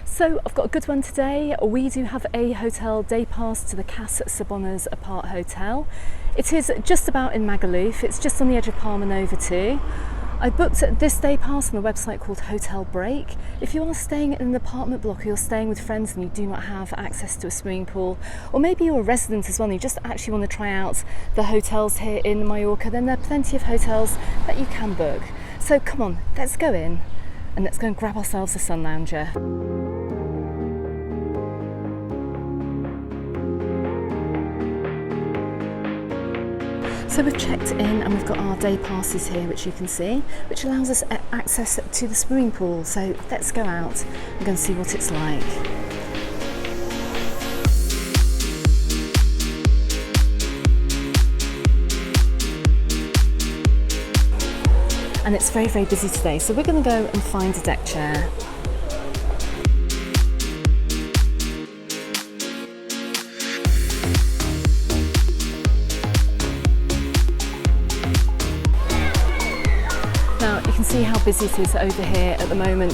So I've got a good one today. We do have a hotel day pass to the Cas Saboners Aparthotel. It is just about in Magaluf. It's just on the edge of Palmanova too. I booked this day pass on a website called Hotelbreak. If you are staying in an apartment block or you're staying with friends and you do not have access to a swimming pool, or maybe you're a resident as well and you just actually want to try out the hotels here in Mallorca, then there are plenty of hotels that you can book. So come on, let's go in and let's go and grab ourselves a sun lounger. So we've checked in and we've got our day passes here, which you can see, which allows us access to the swimming pool. So let's go out and go and see what it's like. And it's very, very busy today. So we're going to go and find a deck chair. Now you can see how busy it is over here at the moment.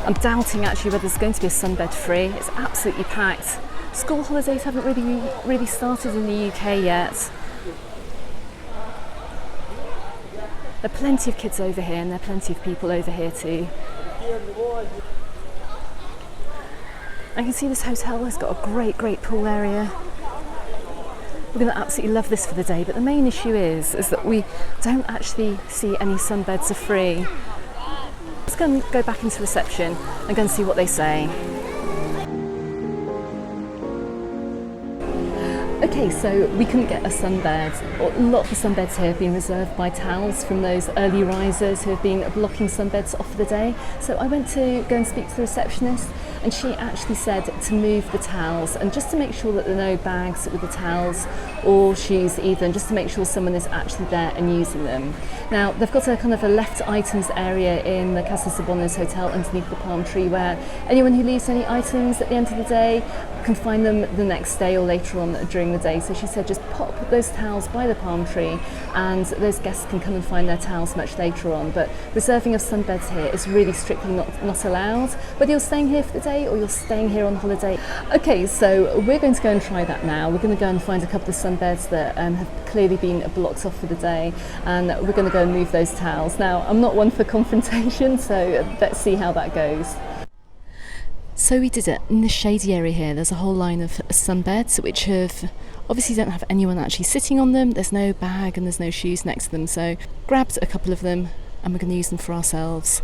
I'm doubting actually whether there's going to be a sunbed free. It's absolutely packed. School holidays haven't really started in the UK yet. There are plenty of kids over here and there are plenty of people over here too. I can see this hotel has got a great pool area. We're going to absolutely love this for the day, but the main issue is that we don't actually see any sunbeds are free. Let's go and go back into reception and go and see what they say. Okay, so we couldn't get a sunbed. A lot of the sunbeds here have been reserved by towels from those early risers who have been blocking sunbeds off for the day. So I went to go and speak to the receptionist and she actually said to move the towels and just to make sure that there are no bags with the towels or shoes either, and just to make sure someone is actually there and using them. Now they've got a kind of a left items area in the Cas Saboners Hotel underneath the palm tree where anyone who leaves any items at the end of the day can find them the next day or later on during the day. So she said just pop those towels by the palm tree and those guests can come and find their towels much later on. But reserving of sunbeds here is really strictly not allowed, whether you're staying here for the day or you're staying here on holiday. Okay, so we're going to go and try that now. We're going to go and find a couple of sunbeds that have clearly been blocked off for the day, and we're going to go and move those towels. Now, I'm not one for confrontation, so let's see how that goes. So we did it in this shady area here. There's a whole line of sunbeds which obviously don't have anyone actually sitting on them. There's no bag and there's no shoes next to them. So grabbed a couple of them and we're going to use them for ourselves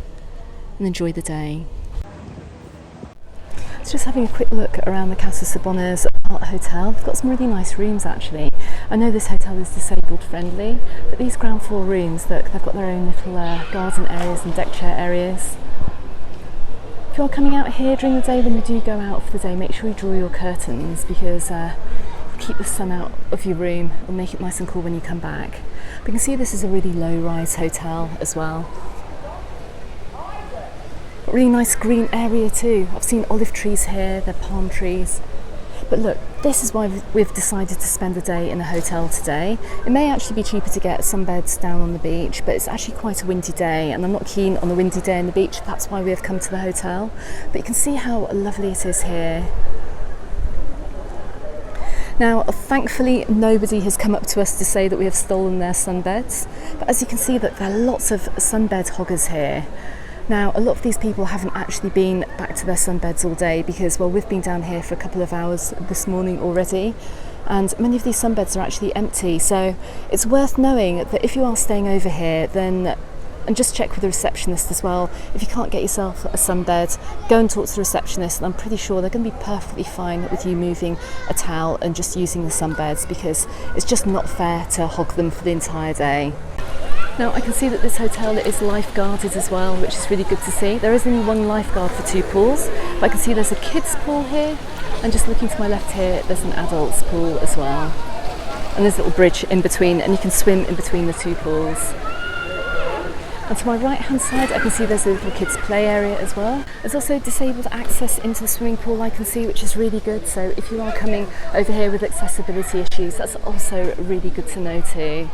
and enjoy the day. So just having a quick look around the Cas Saboners Hotel. They've got some really nice rooms actually. I know this hotel is disabled friendly, but these ground floor rooms, look, they've got their own little garden areas and deck chair areas. If you're coming out here during the day, when you do go out for the day, make sure you draw your curtains because keep the sun out of your room and make it nice and cool when you come back. But you can see this is a really low-rise hotel as well. Got really nice green area too. I've seen olive trees here, they're palm trees. But look, this is why we've decided to spend the day in a hotel today. It may actually be cheaper to get some beds down on the beach, but it's actually quite a windy day and I'm not keen on a windy day on the beach. That's why we have come to the hotel. But you can see how lovely it is here. Now, thankfully, nobody has come up to us to say that we have stolen their sunbeds. But as you can see, that there are lots of sunbed hoggers here. Now, a lot of these people haven't actually been back to their sunbeds all day because, well, we've been down here for a couple of hours this morning already, and many of these sunbeds are actually empty. So it's worth knowing that if you are staying over here, then, and just check with the receptionist as well, if you can't get yourself a sunbed, go and talk to the receptionist, and I'm pretty sure they're going to be perfectly fine with you moving a towel and just using the sunbeds because it's just not fair to hog them for the entire day. Now I can see that this hotel is lifeguarded as well, which is really good to see. There is only one lifeguard for two pools, but I can see there's a kids pool here, and just looking to my left here, there's an adults pool as well. And there's a little bridge in between, and you can swim in between the two pools. And to my right hand side, I can see there's a little kids play area as well. There's also disabled access into the swimming pool I can see, which is really good. So if you are coming over here with accessibility issues, that's also really good to know too.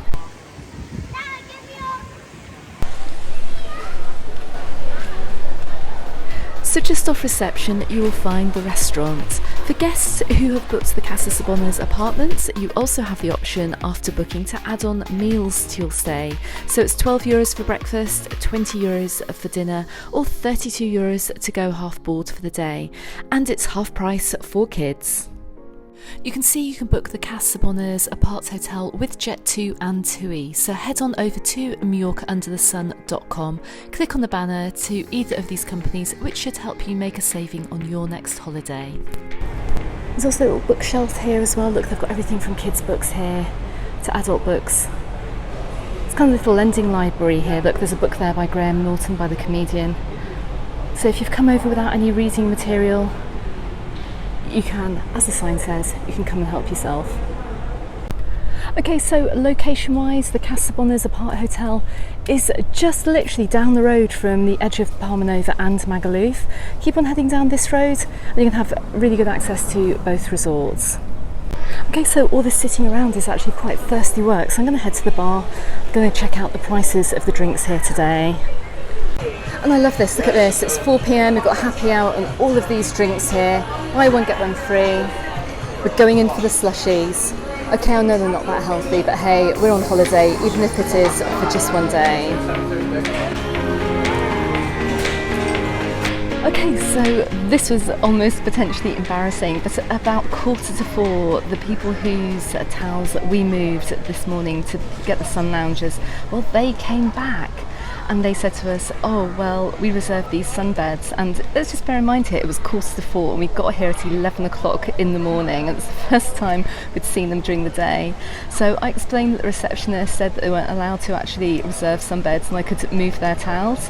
So just off reception you will find the restaurant. For guests who have booked the Cas Saboners apartments, you also have the option after booking to add on meals to your stay. So it's €12 for breakfast, €20 for dinner, or €32 to go half board for the day. And it's half price for kids. You can see you can book the Cas Saboners Aparthotel with Jet2 and TUI, so head on over to majorcaunderthesun.com, click on the banner to either of these companies, which should help you make a saving on your next holiday. There's also a little bookshelf here as well. Look, they've got everything from kids books here to adult books. It's kind of a little lending library here. Look, there's a book there by Graham Norton, by the comedian. So if you've come over without any reading material, you can, as the sign says, you can come and help yourself. Okay, so location-wise, the Cas Saboners Aparthotel is just literally down the road from the edge of Palmanova and Magaluf. Keep on heading down this road and you can have really good access to both resorts. Okay, so all this sitting around is actually quite thirsty work, so I'm going to head to the bar. I'm going to check out the prices of the drinks here today. And I love this, look at this, it's 4 p.m, we've got happy hour and all of these drinks here. Buy one, get one free. We're going in for the slushies. Okay, I know they're not that healthy, but hey, we're on holiday, even if it is for just one day. Okay, so this was almost potentially embarrassing, but at about 3:45, the people whose towels we moved this morning to get the sun loungers, well, they came back. And they said to us, oh, well, we reserved these sunbeds. And let's just bear in mind here, it was 3:45 and we got here at 11 o'clock in the morning. And it's the first time we'd seen them during the day. So I explained that the receptionist said that they weren't allowed to actually reserve sunbeds and I could move their towels.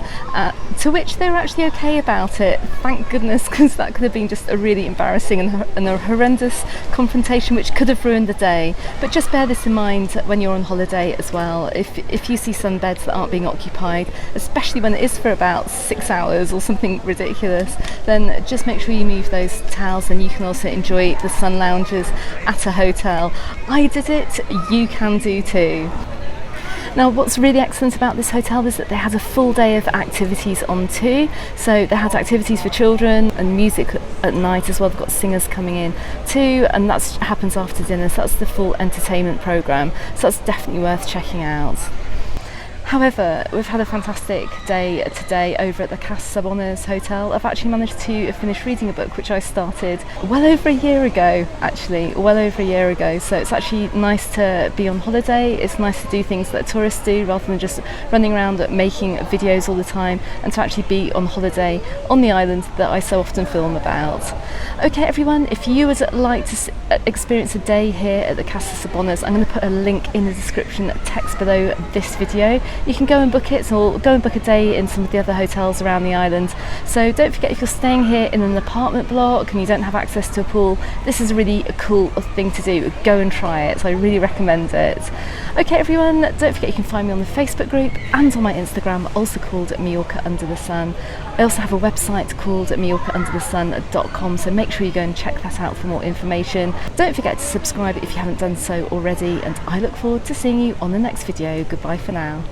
To which they were actually okay about it. Thank goodness, because that could have been just a really embarrassing and a horrendous confrontation which could have ruined the day. But just bear this in mind when you're on holiday as well. If you see sunbeds that aren't being occupied, especially when it is for about 6 hours or something ridiculous, then just make sure you move those towels and you can also enjoy the sun lounges at a hotel. I did it, you can do too. Now what's really excellent about this hotel is that they had a full day of activities on too. So they had activities for children and music at night as well. They've got singers coming in too, and that happens after dinner, so that's the full entertainment programme. So that's definitely worth checking out. However, we've had a fantastic day today over at the Cas Saboners Hotel. I've actually managed to finish reading a book which I started well over a year ago, so it's actually nice to be on holiday. It's nice to do things that tourists do rather than just running around making videos all the time, and to actually be on holiday on the island that I so often film about. Okay everyone, if you would like to experience a day here at the Cas Saboners, I'm going to put a link in the description text below this video. You can go and book it, or go and book a day in some of the other hotels around the island. So don't forget, if you're staying here in an apartment block and you don't have access to a pool, this is a really cool thing to do. Go and try it, so I really recommend it. Okay everyone, don't forget you can find me on the Facebook group and on my Instagram, also called Mallorca Under the Sun. I also have a website called majorcaunderthesun.com, so make sure you go and check that out for more information. Don't forget to subscribe if you haven't done so already, and I look forward to seeing you on the next video. Goodbye for now.